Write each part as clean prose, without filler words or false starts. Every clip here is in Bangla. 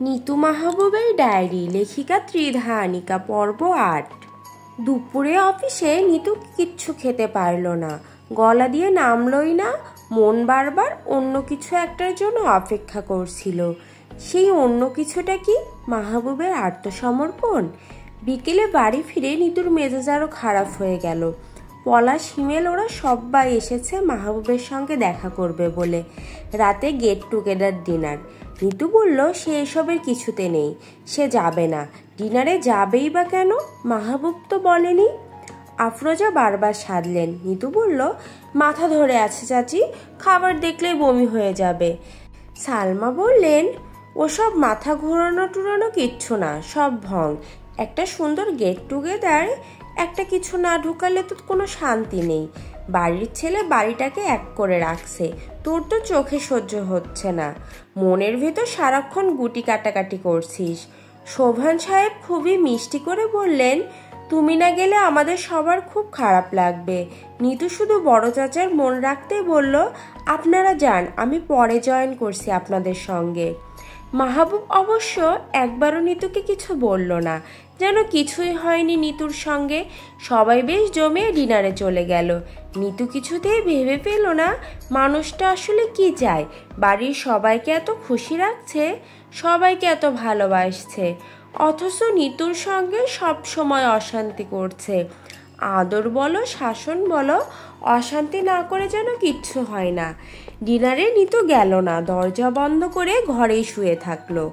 নিতু মাহবুবের ডায়েরি, লেখিকা ত্রিধানিকা, পর্ব ৮। দুপুরে অফিসে নিতু কিচ্ছু খেতে পারল না, গলা দিয়ে নামলই না। মন বারবার অন্য কিছু একটার জন্য অপেক্ষা করছিল। সেই অন্য কিছুটা কি? মাহবুবের আত্মসমর্পণ। বিকেলে বাড়ি ফিরে নিতুর মেজাজ আরও খারাপ হয়ে গেল। পলাশ, হিমেল ওরা সবাই এসেছে মাহবুবের সঙ্গে দেখা করবে বলে। রাতে গেট টুগেদার ডিনার। নিতু বলল সে এসবের কিছুতে নেই, সে যাবে না। ডিনারে যাবেই বা কেন? মাহবুব তো বলেনি। আফরোজা বারবার সাধলেন। নিতু বলল, মাথা ধরে আছে চাচি, খাবার দেখলেই বমি হয়ে যাবে। সালমা বললেন, ওসব মাথা ঘোরানো টুরানো কিচ্ছু না, সব ভং। একটা সুন্দর গেট টুগেদার, একটা কিছু না ঢুকালে তো কোনো শান্তি নেই। বাড়ির ছেলে বাড়িটাকে এক করে রাখছে, তোর তো চোখে সহ্য হচ্ছে না। মনের ভেতর সারাক্ষণ গুটি কাটাকাটি করছিস। শোভান সাহেব খুবই মিষ্টি করে বললেন, তুমি না গেলে আমাদের সবার খুব খারাপ লাগবে। নিতু শুধু বড় চাচার মন রাখতে বলল, আপনারা যান, আমি পরে জয়েন করছি আপনাদের সঙ্গে। মাহবুব অবশ্য একবারও নিতুকে কিছু বলল না, যেন কিছুই হয়নি নিতুর সঙ্গে। সবাই বেশ জমে ডিনারে চলে গেল। নিতু কিছুতেই ভেবে পেল না মানুষটা আসলে কি চায়। বাড়ির সবাইকে এত খুশি রাখছে, সবাইকে এত ভালোবাসছে, অথচ নিতুর সঙ্গে সব সময় অশান্তি করছে। আদর বলো, শাসন বলো, অশান্তি না করে যেন কিচ্ছু হয় না। ডিনারে নিতু গেল না, দরজা বন্ধ করে ঘরেই শুয়ে থাকলো।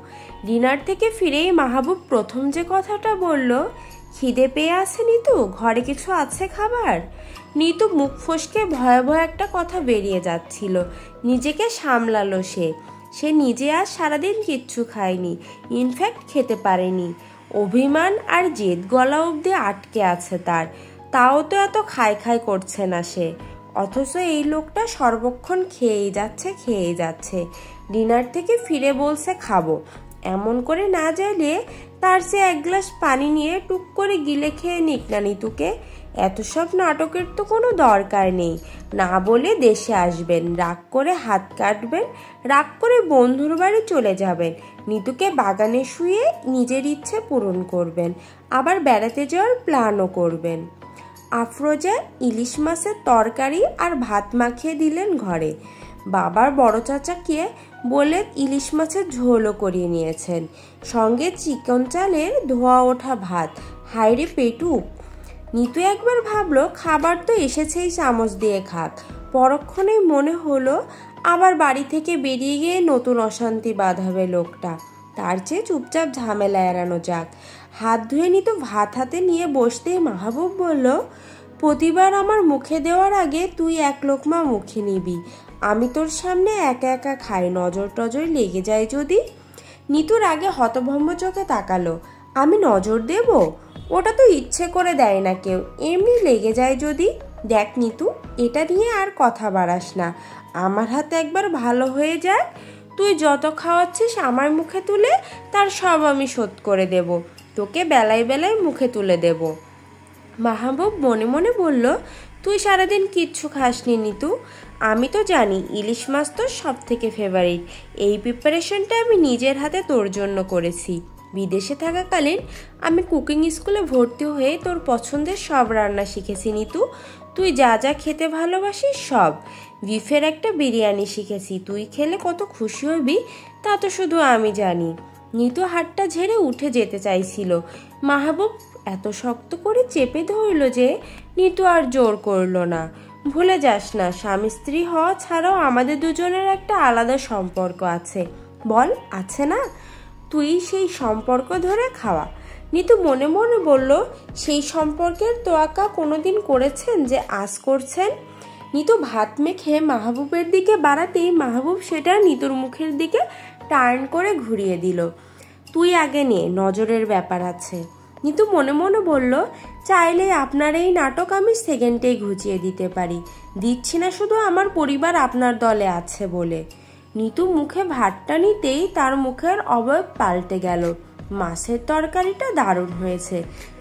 ডিনার থেকে ফিরেই মাহবুব প্রথম যে কথাটা বলল, খিদে পেয়ে আছে নিতু, ঘরে কিছু আছে খাবার? নিতু মুখ ফসকে ভয়াবহ একটা কথা বেরিয়ে যাচ্ছিল। নিজেকে সামলালো সে নিজে আজ সারাদিন কিচ্ছু খায়নি, ইনফ্যাক্ট খেতে পারেনি। অভিমান আর জেদ গলা অবধি আটকে আছে তার, তাও তো এত খাই করছে না সে। অথচ এই লোকটা সর্বক্ষণ খেয়েই যাচ্ছে। ডিনার থেকে ফিরে বলছে খাবো, এমন করে না চাইলে তার সে এক গ্লাস পানি নিয়ে টুক করে গিলে খেয়ে নিক না নিতুকে। এত সব নাটকের তো কোনো দরকার নেই। না বলে দেশে আসবেন, রাগ করে হাত কাটবেন, রাগ করে বন্ধুর বাড়ি চলে যাবেন, নিতুকে বাগানে শুয়ে নিজের ইচ্ছে পূরণ করবেন, আবার বেড়াতে যাওয়ার প্ল্যানও করবেন। আফরোজা ইলিশ মাছের তরকারি আর ভাত মাখিয়ে দিলেন ঘরে। বাবার বড় চাচাকে বলে ইলিশ মাছের ঝোলও করিয়ে নিয়েছেন, সঙ্গে চিকন চালের ধোয়া ওঠা ভাত। হায়রে পেটুক! নিতু একবার ভাবলো খাবার তো এসেছেই, চামচ দিয়ে খাক। পরক্ষণেই মনে হলো আবার বাড়ি থেকে বেরিয়ে গিয়ে নতুন অশান্তি বাঁধাবে লোকটা, তার চেয়ে চুপচাপ ঝামেলা এড়ানো যাক। হাত ধুয়ে নিতু ভাত হাতে নিয়ে বসতেই মাহবুব বলল, প্রতিবার আমার মুখে দেওয়ার আগে তুই এক লোকমা মুখে নিবি। আমি তোর সামনে একা একা খাই, নজর টজর লেগে যায় যদি। নিতুর আগে হতভম্ব চোখে তাকালো। আমি নজর দেব? ওটা তো ইচ্ছে করে দেয় না কেউ, এমনি লেগে যায় যদি। দেখ নিতু, এটা নিয়ে আর কথা বাড়াস না। আমার হাতে একবার ভালো হয়ে যায়, তুই যত খাওয়াচ্ছিস আমার মুখে তুলে, তার সব আমি শোধ করে দেব, তোকে বেলায় বেলায় মুখে তুলে দেব। মাহবুব মনে মনে বলল, তুই সারাদিন কিচ্ছু খাসনি নিতু। আমি তো জানি ইলিশ মাছ তোর সব থেকে ফেভারিট। এই প্রিপারেশনটা আমি নিজের হাতে তোর জন্য করেছি। বিদেশে থাকাকালীন আমি কুকিং স্কুলে ভর্তি হয়ে তোর পছন্দের সব রান্না শিখেছি নিতু। তুই যা যা খেতে ভালোবাসিস সব। বিফের একটা বিরিয়ানি শিখেছি, তুই খেলে কত খুশি হবি তা তো শুধু আমি জানি। নিতু হাতটা ঝেড়ে উঠে যেতে চাইছিল, মাহবুব এত শক্ত করে চেপে ধরল যে নিতু আর জোর করল না। ভুলে যাস না, স্বামী স্ত্রী হওয়া ছাড়াও আমাদের দুজনের একটা আলাদা সম্পর্ক আছে। বল, আছে না? তুই সেই সম্পর্ক ধরে খাওয়া। নিতু মনে মনে বলল, সেই সম্পর্কের তোয়াক্কা কোনোদিন করেছেন যে আজ করছেন? নিতু ভাত মেখে মাহবুবের দিকে বাড়াতেই মাহবুব সেটা নিতুর মুখের দিকে টার্ন করে ঘুরিয়ে দিল। তুই আগে নে, নজরের ব্যাপার আছে। নিতু মনে মনে বলল, চাইলে আপনার এই নাটক আমি সেকেন্ডেই ঘুচিয়ে দিতে পারি, দিচ্ছি না শুধু আমার পরিবার আপনার দলে আছে বলে। নিতু মুখে ভাতটা নিতেই তার মুখের অবয়ব পাল্টে গেল। মাছের তরকারিটা দারুণ হয়েছে,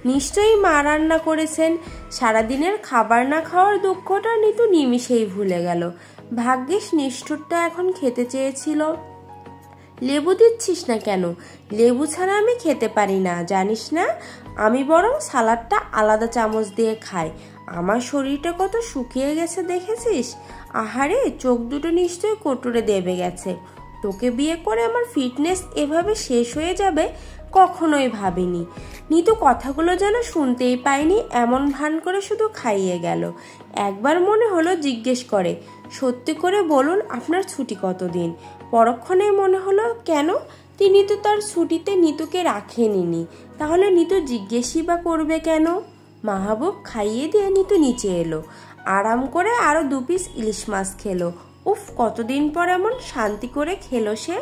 নিশ্চয়ই মা রান্না করেছেন। সারাদিনের খাবার না খাওয়ার দুঃখটা নিতু নিমিষেই ভুলে গেল। ভাগ্যিস নিষ্ঠুরটা এখন খেতে চেয়েছিল। লেবু দিচ্ছিস না কেন? লেবু ছাড়া আমি খেতে পারি না, জানিস না? আমি বরং সালাডটা আলাদা চামচ দিয়ে খাই। আমার শরীরটা কত শুকিয়ে গেছে দেখেছিস? আহারে, চোখ দুটো নিশ্চয়ই কোটরে দেবে গেছে। তোকে বিয়ে করে আমার ফিটনেস এভাবে শেষ হয়ে যাবে কখনোই ভাবিনি। নিতু কথাগুলো যেন শুনতেই পায়নি, এমন ভান করে শুধু খাইয়ে গেল। একবার মনে হলো জিজ্ঞেস করে, সত্যি করে বলুন আপনার ছুটি কতদিন? পরক্ষণে মনে হলো কেন, তিনি তো তার ছুটিতে নিতুকে রাখেনি, তাহলে নিতু জিজ্ঞেসই বা করবে কেন? মাহবুব খাইয়ে দিয়ে নিতু নিচে এলো, আরাম করে আরো 2 পিস ইলিশ মাছ খেলো। উফ, কতদিন পর এমন শান্তি করে খেলো সে।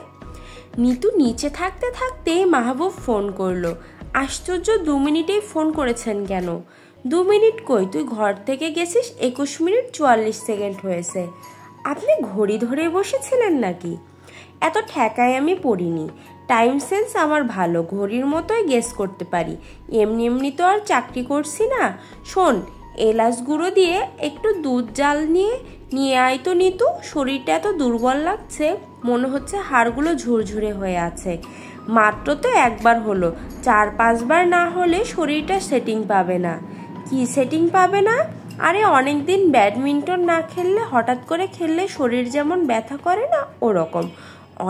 নিতু নিচে থাকতে থাকতেই মাহবুব ফোন করলো। আশ্চর্য, 2 মিনিটেই ফোন করেছেন কেন? 2 মিনিট কই, তুই ঘর থেকে গেছিস 21 মিনিট 44 সেকেন্ড হয়েছে। আপনি ঘড়ি ধরে বসেছিলেন নাকি? এত ঠেকায় আমি পড়িনি, টাইম সেন্স আমার ভালো, ঘড়ির মতোই গেস করতে পারি। এমনি এমনি তো আর চাকরি করছি না। শোন, এলাচ গুঁড়ো দিয়ে একটু দুধ জাল নিয়ে আয় তো নিতু। শরীরটা এত দুর্বল লাগছে, মনে হচ্ছে হাড়গুলো ঝুরঝুরে হয়ে আছে। মাত্র তো একবার হলো, 4-5 বার না হলে শরীরটা সেটিং পাবে না। কি সেটিং পাবে না? আরে অনেকদিন ব্যাডমিন্টন না খেললে, হঠাৎ করে খেললে শরীর যেমন ব্যথা করে না, ওরকম।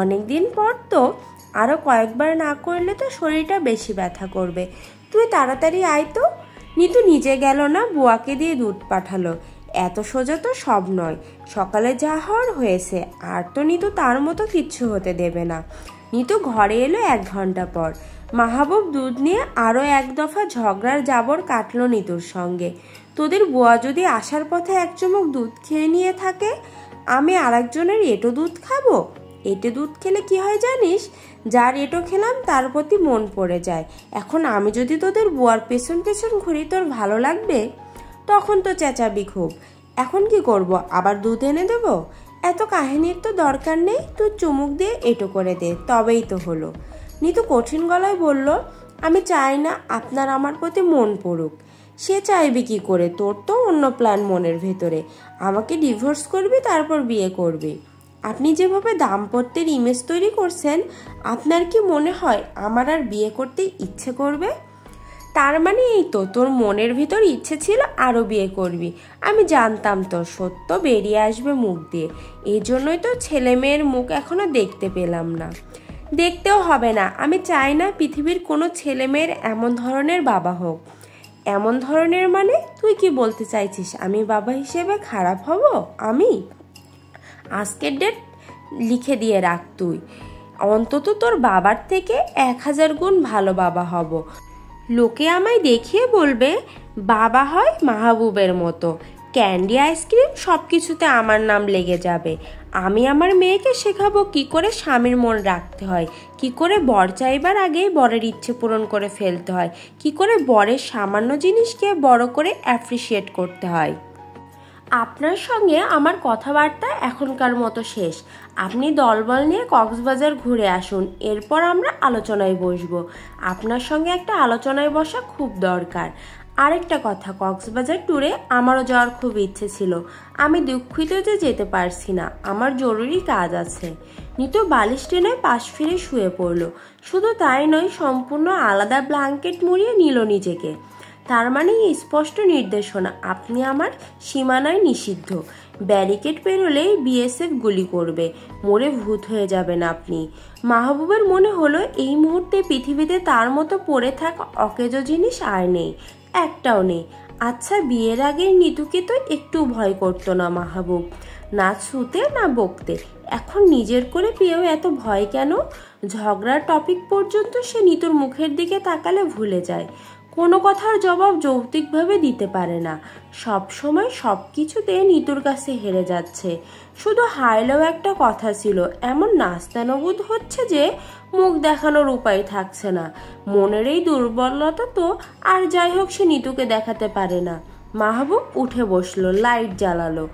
অনেকদিন পর তো, আরও কয়েকবার না করলে তো শরীরটা বেশি ব্যথা করবে। তুই তাড়াতাড়ি আয় তো। নিতু নিজে গেল না, বুয়াকে দিয়ে দুধ পাঠালো। এত সোজা তো সব নয়, সকালে যা হওয়ার হয়েছে, আর তো নিতু তার মতো কিচ্ছু হতে দেবে না। নিতু ঘরে এলো 1 ঘন্টা পর। মাহবুব দুধ নিয়ে আরও 1 দফা ঝগড়ার জাবর কাটলো নিতুর সঙ্গে। তোদের বুয়া যদি আসার পথে 1 চুমুক দুধ খেয়ে নিয়ে থাকে, আমি আরেকজনের এঁটো দুধ খাবো? এঁটো দুধ খেলে কি হয় জানিস? যার এঁটো খেলাম তার প্রতি মন পড়ে যায়। এখন আমি যদি তোদের বুয়ার পেছন পেছন ঘুরি, তোর ভালো লাগবে? তখন তো চেঁচাবি খুব। এখন কি করব, আবার দুধ এনে দেবো? এত কাহিনীর তো দরকার নেই, তুই চুমুক দিয়ে এঁটো করে দে, তবেই তো হলো। নিতু কঠিন গলায় বলল, আমি চাই না আপনার আমার প্রতি মন পড়ুক। সে চাইবে কি করে? তোর তো অন্য প্ল্যান মনের ভেতরে। আমাকে ডিভোর্স করবি, তারপর বিয়ে করবি। আপনি যেভাবে দাম্পত্যের ইমেজ তৈরি করছেন, আপনার কি মনে হয় আমার আর বিয়ে করতে ইচ্ছে করবে? তার মানে এই তো, তোর মনের ভিতর ইচ্ছে ছিল আরও বিয়ে করবি। আমি জানতাম তো সত্য বেরিয়ে আসবে মুখ দিয়ে, এই জন্যই তো ছেলে মেয়ের মুখ এখনো দেখতে পেলাম না। দেখতেও হবে না, আমি চাই না পৃথিবীর কোনো ছেলে মেয়ের এমন ধরনের বাবা হোক। এমন ধরনের মানে? তুই কি বলতে চাইছিস আমি বাবা হিসেবে খারাপ হব? আমি আজকের ডেট লিখে দিয়ে রাখ, তুই অন্তত তোর বাবার থেকে 1000 গুণ ভালো বাবা হব। লোকে আমায় দেখিয়ে বলবে বাবা হয় মাহবুবের মতো। ক্যান্ডি, আইসক্রিম সব কিছুতে আমার নাম লেগে যাবে। আমি আমার মেয়েকে শেখাবো কি করে স্বামীর মন রাখতে হয়, কি করে বর চাইবার আগেই বরের ইচ্ছে পূরণ করে ফেলতে হয়, কি করে বরের সামান্য জিনিসকে বড় করে অ্যাপ্রিসিয়েট করতে হয়। আপনার সঙ্গে আমার কথাবার্তা এখনকার মতো শেষ। আপনি দলবল নিয়ে কক্সবাজার ঘুরে আসুন, এরপর আমরা আলোচনায় বসবো। আপনার সঙ্গে একটা আলোচনায় বসা খুব দরকার। আরেকটা কথা, কক্সবাজার ট্যুরে আমারও যাওয়ার খুব ইচ্ছে ছিল। আমি দুঃখিত যে যেতে পারছি না, আমার জরুরি কাজ আছে। নিতু বালিশ টেনে পাশ ফিরে শুয়ে পড়ল। শুধু তাই নয়, সম্পূর্ণ আলাদা ব্ল্যাঙ্কেট মুড়িয়ে নিল নিজেকে। তার মানে স্পষ্ট নির্দেশনা, আপনি আমার সীমানায় নিষিদ্ধ। ব্যারিকেড পেরোলেই বিএসএফ গুলি করবে, মরে ভূত হয়ে যাবেন আপনি। মাহবুবের মনে হলো এই মুহূর্তে পৃথিবীতে তার মতো পড়ে থাকা অকেজো জিনিস আর নেই, একটাও নেই। আচ্ছা, বিয়ের আগের নিতুকে তো একটু ভয় করতো না মাহবুব, না ছুতে না বকতে। এখন নিজের করে পেয়েও এত ভয় কেন? ঝগড়ার টপিক পর্যন্ত সে নিতুর মুখের দিকে তাকালে ভুলে যায়। কোনো কথার জবাব যৌক্তিকভাবে দিতে পারে না। সব সময় সব কিছুতে নিতুর কাছে হেরে যাচ্ছে। শুধু হারলেও একটা কথা ছিল, এমন নাস্তানবুদ হচ্ছে যে মুখ দেখানোর উপায় থাকছে না। মনের এই দুর্বলতা তো আর যাই হোক, সে নিতুকে দেখাতে পারে না। মাহবুব উঠে বসলো, লাইট জ্বালালো।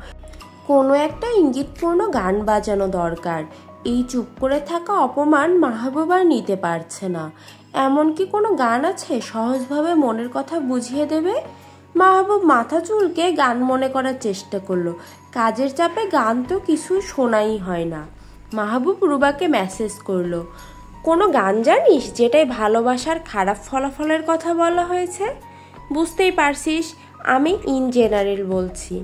কোনো একটা ইঙ্গিতপূর্ণ গান বাজানো দরকার। এই চুপ করে থাকা অপমান মাহবুব আর নিতে পারছে না। এমন কি কোনো গান আছে সহজভাবে মনের কথা বুঝিয়ে দেবে? মাহবুব মাথা চুলকে গান মনে করার চেষ্টা করলো। কাজের চাপে গান তো কিছু শোনাই হয় না। মাহবুব রুবাকে মেসেজ করলো, কোনো গান জানিস যেটাই ভালোবাসার খারাপ ফলাফলের কথা বলা হয়েছে? বুঝতেই পারছিস আমি ইন জেনারেল বলছি।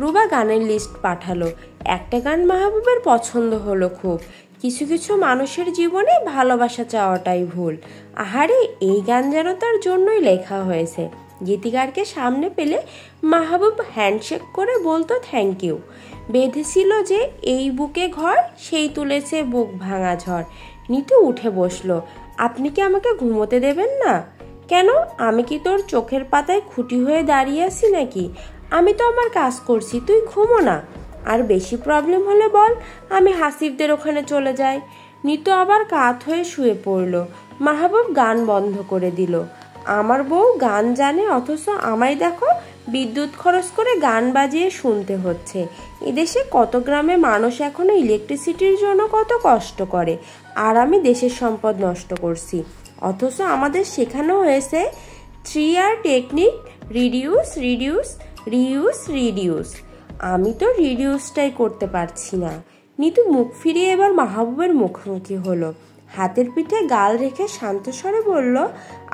রুবা গানের লিস্ট পাঠালো। একটা গান মাহবুবের পছন্দ হলো খুব, কিছু কিছু মানুষের জীবনে ভালোবাসা চাওয়াটাই ভুল। আহারে, এই গান যেন তার জন্যই লেখা হয়েছে। গীতিকারকে সামনে পেলে মাহবুব হ্যান্ডশেক করে বলতো থ্যাংক ইউ। বেঁধেছিল যে এই বুকে ঘর, সেই তুলেছে বুক ভাঙা ঝড়। নিতু উঠে বসলো। আপনি কি আমাকে ঘুমোতে দেবেন না? কেন, আমি কি তোর চোখের পাতায় খুঁটি হয়ে দাঁড়িয়ে আছি নাকি? আমি তো আমার কাজ করছি, তুই ঘুমো না। আর বেশি প্রবলেম হলে বল, আমি হাসিবদের ওখানে চলে যাই। নিতু আবার কাত হয়ে শুয়ে পড়ল। মাহবুব গান বন্ধ করে দিল। আমার বউ গান জানে, অথচ আমায় দেখো বিদ্যুৎ খরচ করে গান বাজিয়ে শুনতে হচ্ছে। এদেশে কত গ্রামে মানুষ এখনো ইলেকট্রিসিটির জন্য কত কষ্ট করে, আর আমি দেশের সম্পদ নষ্ট করছি। অথচ আমাদের শেখানো হয়েছে 3R technique, reduce reduce reuse reduce. আমি তো রিডিউসটাই করতে পারছি না। নিতু মুখ ফিরিয়ে এবার মাহবুবের মুখোমুখি হলো। হাতের পিঠে গাল রেখে শান্ত স্বরে বলল,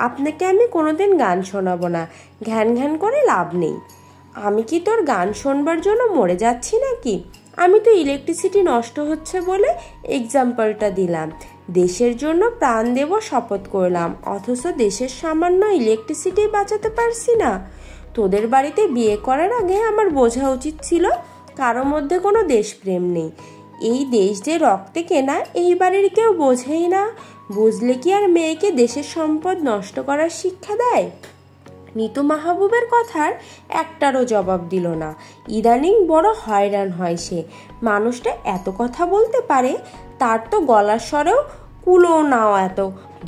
আপনাকে আমি কোনোদিন গান শোনাবো না। ঘ্যান ঘ্যান করে লাভ নেই। আমি কি তোর গান শোনবার জন্য মরে যাচ্ছি নাকি? আমি তো ইলেকট্রিসিটি নষ্ট হচ্ছে বলে এক্সাম্পলটা দিলাম। দেশের জন্য প্রাণ দেব শপথ করলাম, অথচ দেশের সামান্য ইলেকট্রিসিটি বাঁচাতে পারছি না। তোদের বাড়িতে বিয়ে করার আগে আমার বোঝা উচিত ছিল কারো মধ্যে কোনো দেশপ্রেম নেই। এই দেশ যে রক্তে কেনা, এই বাড়ির কেউ বোঝেই না। বুঝলে কি আর মেয়েকে দেশের সম্পদ নষ্ট করার শিক্ষা দেয়? নিতু মাহবুবের কথার একটারও জবাব দিল না। ইদানিং বড় হয়রান হয় সে। মানুষটা এত কথা বলতে পারে, তার তো গলার স্বরেও কুলো নাও এত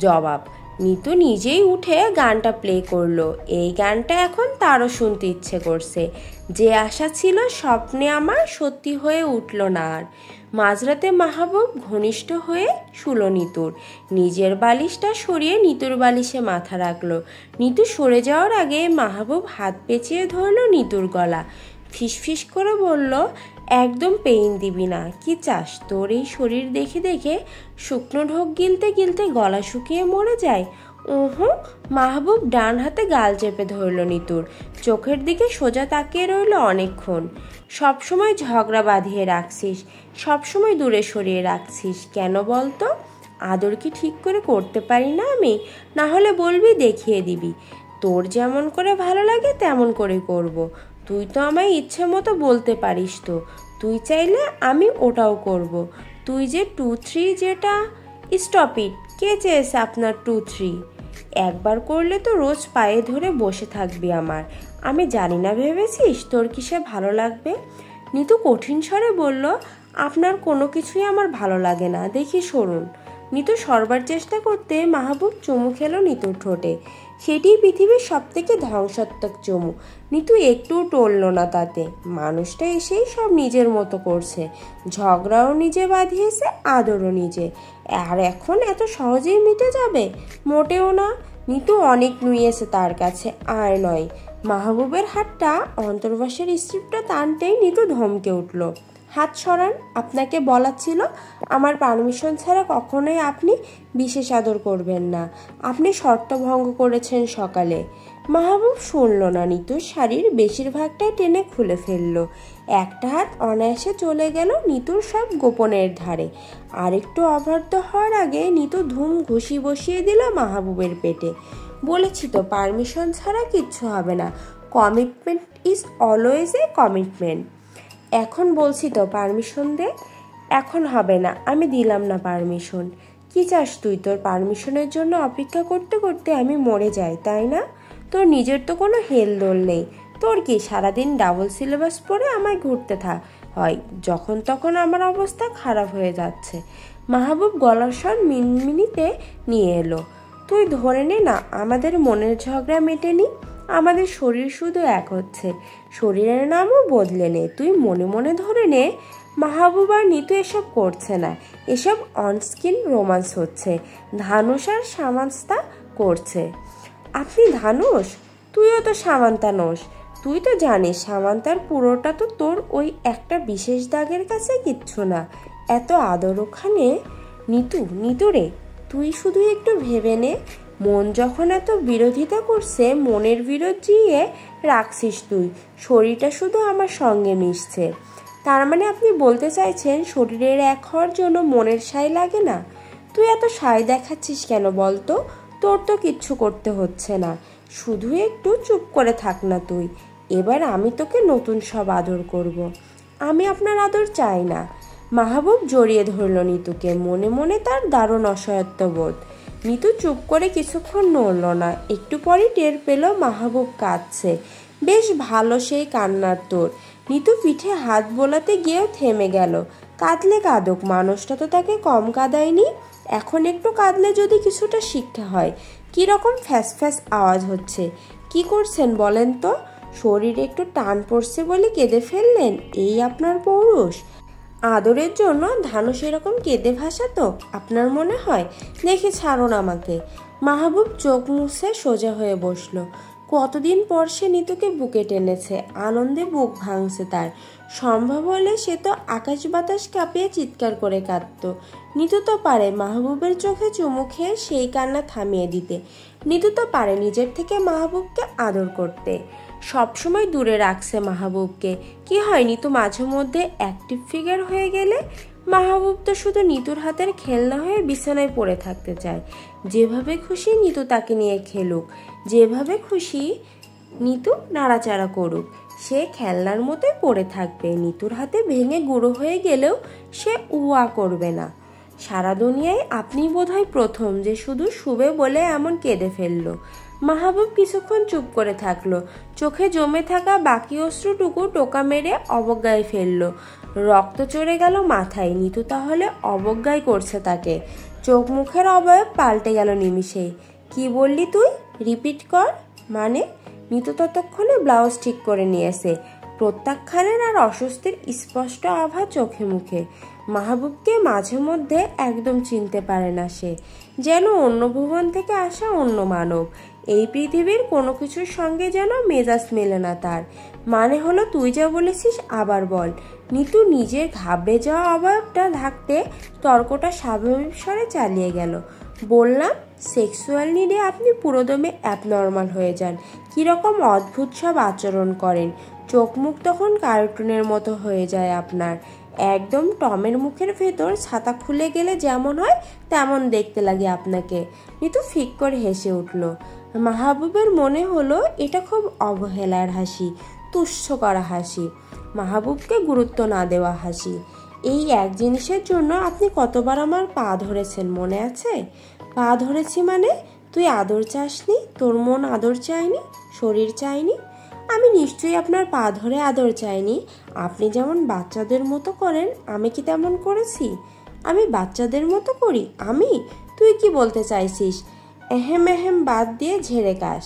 জবাব। নিতু নিজেই উঠে গানটা প্লে করলো। এই গানটা এখন তারও শুনতে ইচ্ছে করছে। যে আশা ছিল স্বপ্নে আমার, সত্যি হয়ে উঠল না আর। মাঝরাতে মাহবুব ঘনিষ্ঠ হয়ে শুলো নিতুর। নিজের বালিশটা সরিয়ে নিতুর বালিশে মাথা রাখলো। নিতু সরে যাওয়ার আগে মাহবুব হাত পেঁচিয়ে ধরল নিতুর গলা। ফিসফিস করে বলল, একদম পেইন দিবি না। কি চাস, তোর এই শরীর দেখে দেখে শুকনো ঢোক গিলতে গিলতে গলা শুকিয়ে মরে যায়? ওহো। মাহবুব ডান হাতে গাল চেপে ধরল নিতুর। চোখের দিকে সোজা তাকিয়ে রইল অনেকক্ষণ। সবসময় ঝগড়া বাঁধিয়ে রাখছিস, সবসময় দূরে সরিয়ে রাখছিস, কেন বলতো? আদর কি ঠিক করে করতে পারি না আমি? না হলে বলবি, দেখিয়ে দিবি। তোর যেমন করে ভালো লাগে তেমন করে করব। তুই তো আমায় ইচ্ছে মতো বলতে পারিস তো। তুই চাইলে আমি ওটাও করব। তুই যে 2-3 যেটা, স্টপ ইট। কে চেয়েছে আপনার 2-3? একবার করলে তো রোজ পায়ে ধরে বসে থাকবি আমার। আমি জানি না ভেবেছিস তোর কিসে ভালো লাগবে? নিতু কঠিন স্বরে বলল, আপনার কোনো কিছুই আমার ভালো লাগে না, দেখি সরুন। নিতু সরবার চেষ্টা করতে মাহবুব চুমু খেলো নিতুর ঠোঁটে। সেটি পৃথিবীর সবথেকে ধ্বংসাত্মক চুমু। নিতু একটুও টলল না তাতে। মানুষটা এসেই সব নিজের মতো করছে। ঝগড়াও নিজে বাঁধিয়েছে, আদরও নিজে। আর এখন এত সহজেই মিটে যাবে? মোটেও না। নিতু অনেক নুইয়েছে তার কাছে, আর নয়। মাহবুবের হাতটা অন্তর্বাসের স্ট্রিপটা টানতেই নিতু ধমকে উঠল। হাত সরান, আপনাকে বলা ছিল আমার পারমিশন ছাড়া কখনোই আপনি বিশেষ আদর করবেন না। আপনি শর্ত ভঙ্গ করেছেন সকালে। মাহবুব শুনল না। নিতুর শাড়ির বেশিরভাগটাই টেনে খুলে ফেলল। একটা হাত অনায়াসে চলে গেল নিতুর সব গোপনের ধারে। আরেকটু অবাধ্য হওয়ার আগে নিতু ধুম ঘুষি বসিয়ে দিল মাহবুবের পেটে। বলেছি তো পারমিশন ছাড়া কিচ্ছু হবে না। Commitment is always a commitment. এখন বলছি তো পারমিশন দে। এখন হবে না, আমি দিলাম না পারমিশন। কি চাস তুই? তোর পারমিশনের জন্য অপেক্ষা করতে করতে আমি মরে যাই, তাই না? তোর নিজের তো কোনো হেলদোল নেই। তোর কি সারাদিন ডাবল সিলেবাস পড়ে আমায় ঘুরতে হয় যখন তখন? আমার অবস্থা খারাপ হয়ে যাচ্ছে। মাহবুব গলার স্বর মিনমিনিতে নিয়ে এলো। তুই ধরে নে না, আমাদের মনের ঝগড়া মেটেনি। আমাদের শরীর শুধু এক হচ্ছে, শরীরের নামও বদলে নে। তুই মনে মনে ধরে নে। মাহবুব আর নিতু এসব করছে না। এসব অনস্ক্রিন রোমান্স হচ্ছে। ধানুষ আর সামান্তা করছে। আপনি ধানুষ? তুইও তো সামান্তা নোস। তুই তো জানিস সামান্তার পুরোটা তো তোর ওই একটা বিশেষ দাগের কাছে কিচ্ছু না। এত আদর ওখানে। নিতু রে, তুই শুধু একটু ভেবে নে, মন যখন এত বিরোধিতা করছে, মনের বিরোধ জিয়ে রাখছিস তুই, শরীরটা শুধু আমার সঙ্গে মিশছে। তার মানে আপনি বলতে চাইছেন শরীরের এক হওয়ার জন্য মনের সাই লাগে না? তুই এত সাই দেখাচ্ছিস কেন বলতো? তোর তো কিচ্ছু করতে হচ্ছে না, শুধু একটু চুপ করে থাক না তুই। এবার আমি তোকে নতুন সব আদর করব। আমি আপনার আদর চাই না। মাহবুব জড়িয়ে ধরল নিতুকে, মনে মনে তার দারুণ অসহায়ত্ববোধ। নিতু চুপ করে কিছুক্ষণ নড়ল না, একটু পরই টের পেল মাহবুব কাঁদছে। বেশ ভালো সেই কান্নার তোর। নিতু পিঠে হাত বোলাতে গিয়েও থেমে গেল। কাঁদলে কাঁদুক, মানুষটা তো তাকে কম কাঁদায়নি। এখন একটু কাঁদলে যদি কিছুটা শিক্ষা হয়। কীরকম ফ্যাস ফ্যাস আওয়াজ হচ্ছে, কি করছেন বলেন তো? শরীরে একটু টান পড়ছে বলে কেঁদে ফেললেন, এই আপনার পৌরুষ? আদরের জন্য ধানু সেরকম কেঁদে ভাসাতো আপনার মনে হয়? দেখে ছাড়ুন আমাকে। মাহবুব চোখ মুছে সোজা হয়ে বসলো। কতদিন পর সে নিতুকে বুকে টেনেছে, আনন্দে বুক ভাঙছে তার। সম্ভব হলে সে তো আকাশ বাতাস কাঁপিয়ে চিৎকার করে কাঁদত। নিতু তো পারে মাহবুবের চোখে চুমু খেয়ে সেই কান্না থামিয়ে দিতে। নিতু তো পারে নিজের থেকে মাহবুবকে আদর করতে। সবসময় দূরে রাখছে মাহবুবকে। কি হয় নিতু মাঝে মধ্যে অ্যাক্টিভ ফিগার হয়ে গেলে? মাহবুব তো শুধু নিতুর হাতের খেলনা হয়ে বিছানায় পড়ে থাকতে চায়। যেভাবে খুশি নিতু তাকে নিয়ে খেলুক, যেভাবে খুশি নিতু নাড়াচাড়া করুক, সে খেলনার মতোই পড়ে থাকবে। নিতুর হাতে ভেঙে গুঁড়ো হয়ে গেলেও সে উয়া করবে না। সারা দুনিয়ায় আপনি বোধহয় প্রথম যে শুধু শুবে বলে এমন কেঁদে ফেলল। মাহবুব কিছুক্ষণ চুপ করে থাকলো, চোখে জমে থাকা বাকি অশ্রুটুকু টোকা মেরে অবজ্ঞায় ফেলল। রক্ত চড়ে গেল মাথায়। নিতু তাহলে অবজ্ঞাই করছে তাকে? চোখ মুখের অবয়ব পাল্টে গেল নিমিষেই। কি বললি তুই? রিপিট কর। মানে? নিতু ততক্ষণে ব্লাউজ ঠিক করে নিয়েছে। প্রত্যাখ্যানের আর অস্বস্তির স্পষ্ট আভা চোখে মুখে। মাহবুবকে মাঝে মধ্যে একদম চিনতে পারে না সে, যেন অন্য ভুবন থেকে আসা অন্য মানব। এই পৃথিবীর কোনো কিছুর সঙ্গে যেন মেজাজ মেলে না তার। মানে হলো তুই যা বলেছিস আবার বল। নিতু নিজের ঘাবড়ে যাওয়া অবয়বটা ঢাকতে তর্কটা স্বাভাবিক স্বরে চালিয়ে গেল। বললাম সেক্সুয়াল নিডে আপনি পুরোদমে অ্যাবনর্মাল হয়ে যান। কীরকম অদ্ভুত সব আচরণ করেন। চোখ মুখ তখন কার্টুনের মতো হয়ে যায় আপনার। একদম টমের মুখের ভেতর ছাতা খুলে গেলে যেমন হয় তেমন দেখতে লাগে আপনাকে। নিতু ফিক করে হেসে উঠল। মাহবুবের মনে হলো এটা খুব অবহেলার হাসি, তুচ্ছ করা হাসি, মাহবুবকে গুরুত্ব না দেওয়া হাসি। এই এক জিনিসের জন্য আপনি কতবার আমার পা ধরেছেন মনে আছে? পা ধরেছি মানে? তুই আদর চাসনি? তোর মন আদর চায়নি? শরীর চায়নি? আমি নিশ্চয়ই আপনার পা ধরে আদর চাইনি। আপনি যেমন বাচ্চাদের মতো করেন, আমি কি তেমন করেছি? আমি বাচ্চাদের মতো করি? তুই কি বলতে চাইছিস? এহেম এহেম বাদ দিয়ে ঝেড়ে কাশ।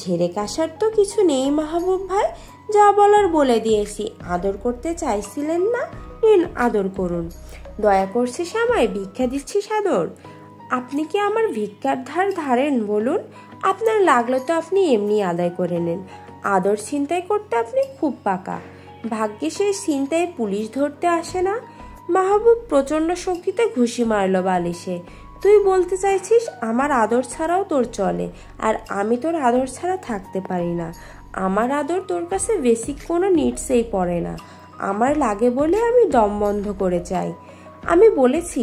ঝেড়ে কাশার তো কিছু নেই মাহবুব ভাই, যা বলার বলে দিয়েছি। আদর করতে চাইছিলেন না? নিন আদর করুন। দয়া করছিস আমায়? ভিক্ষা দিচ্ছিস আদর? আপনি কি আমার ভিক্ষার ধার ধারেন বলুন? আপনার লাগলে তো আপনি এমনি আদায় করে নেন। আদর ছিনতাই করতে আপনি খুব পাকা। ভাগ্যে সেই ছিনতাই পুলিশ ধরতে আসে না। মাহবুব প্রচণ্ড শক্তিতে ঘুষি মারল বালিশে। তুই বলতে চাইছিস আমার আদর ছাড়াও তোর চলে, আর আমি তোর আদর ছাড়া থাকতে পারি না? আমার আদর তোর কাছে বেসিক কোনো নিডসেই পড়ে না। আমার লাগে বলে আমি দম বন্ধ করে চাই। আমি বলেছি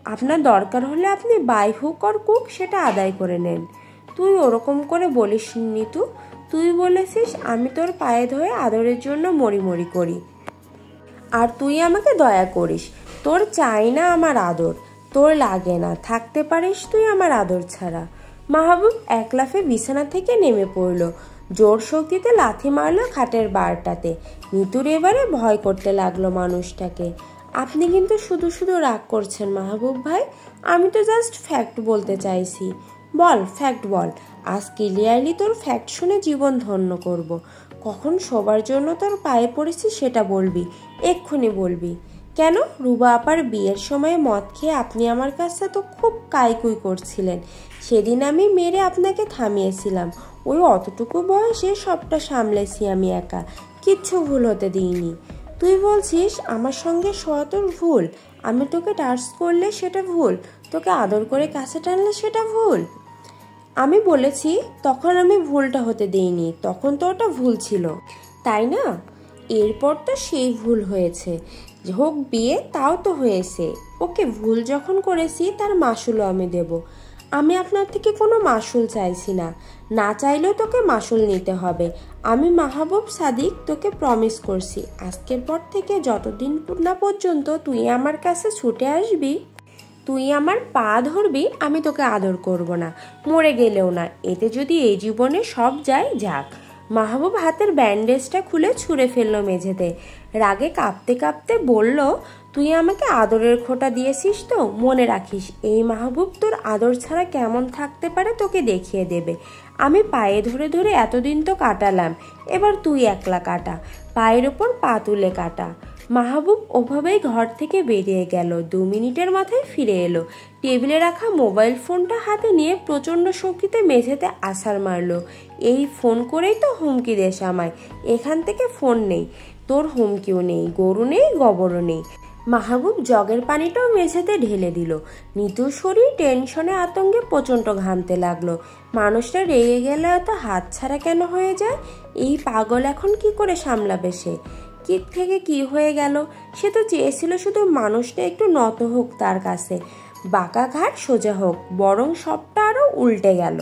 আপনার দরকার হলে আপনি বাই হুক অর কুক সেটা আদায় করে নেন। তুই ওরকম করে বলিস নিতু। তুই বলেছিস আমি তোর পায়ে ধরে আদরের জন্য মরি করি, আর তুই আমাকে দয়া করিস। তোর চাই না আমার আদর, তোর লাগে না, থাকতে পারিস তুই আমার আদর ছাড়া। মাহবুব এক লাফে বিছানা থেকে নেমে পড়ল, জোর শক্তিতে লাথি মারল খাটের বারটাতে। নিতুর এবারে ভয় করতে লাগলো মানুষটাকে। আপনি কিন্তু শুধু শুধু রাগ করছেন মাহবুব ভাই। আমি তো জাস্ট ফ্যাক্ট বলতে চাইছি। বল, ফ্যাক্ট বল। আজ ক্লিয়ারলি তোর ফ্যাক্ট শুনে জীবন ধন্য করব। কখন সবার জন্য তোর পায়ে পড়েছি সেটা বলবি, এক্ষুনি বলবি। কেন? রুবা আপার বিয়ের সময় মদ খেয়ে আপনি আমার কাছে তো খুব কাইকুই করছিলেন। সেদিন আমি মেরে আপনাকে থামিয়েছিলাম। ওই অতটুকু বয়সে সবটা সামলেছি আমি একা, কিচ্ছু ভুল হতে দিইনি। তুই বলছিস আমার সঙ্গে শোয়া তোর ভুল? আমি তোকে টাচ করলে সেটা ভুল, তোকে আদর করে কাছে টানলে সেটা ভুল। আমি বলেছি তখন আমি ভুলটা হতে দিইনি, তখন তো ওটা ভুল ছিল, তাই না? এরপর তো সেই ভুল হয়েছে, হোক বিয়ে তাও তো হয়েছে। ওকে, ভুল যখন করেছি তার মাসুলও আমি দেব। আমি আপনার থেকে কোনো মাসুল চাইছি না, না চাইলেও তোকে মাসুল নিতে হবে। আমি মাহবুব সাদিক তোকে প্রমিস করছি, আজকের পর থেকে যতদিন না পর্যন্ত তুই আমার কাছে ছুটে আসবি, তুই আমার পা ধরবি, আমি তোকে আদর করব না, মরে গেলেও না। এতে যদি এই জীবনে সব যায় যাক। মাহবুব হাতের ব্যান্ডেজটা খুলে ছুঁড়ে ফেললো মেঝেতে। রাগে কাঁপতে কাঁপতে বলল, তুই আমাকে আদরের খোঁটা দিয়েছিস তো? মনে রাখিস, এই মাহবুব তোর আদর ছাড়া কেমন থাকতে পারে তোকে দেখিয়ে দেবে। আমি পায়ে ধরে ধরে এতদিন তো কাটালাম, এবার তুই একলা কাটা, পায়ের ওপর পা তুলে কাটা। মাহবুব ওভাবেই ঘর থেকে বেরিয়ে গেল। 2 মিনিটের মাথায় ফিরে এলো। টেবিলে রাখা মোবাইল ফোনটা হাতে নিয়ে প্রচণ্ড শক্তিতে মেঝেতে আছাড় মারলো। এই ফোন করেই তো হুমকি দেশ আমায়, এখান থেকে ফোন নেই, তোর হুমকিও নেই, গরু নেই, গোবরও নেই। মাহবুব জগের পানিটাও মেঝেতে ঢেলে দিল। নিতুর শরীর টেনশনে আতঙ্কে প্রচণ্ড ঘামতে লাগলো। মানুষটা রেগে গেলে এত হাতছাড়া কেন হয়ে যায়? এই পাগল এখন কি করে সামলাবে সে? কি থেকে কি হয়ে গেল? সে তো চেয়েছিল শুধু মানুষটা একটু নত হোক তার কাছে, বাঁকা ঘাট সোজা হোক, বরং সবটা আরও উল্টে গেল।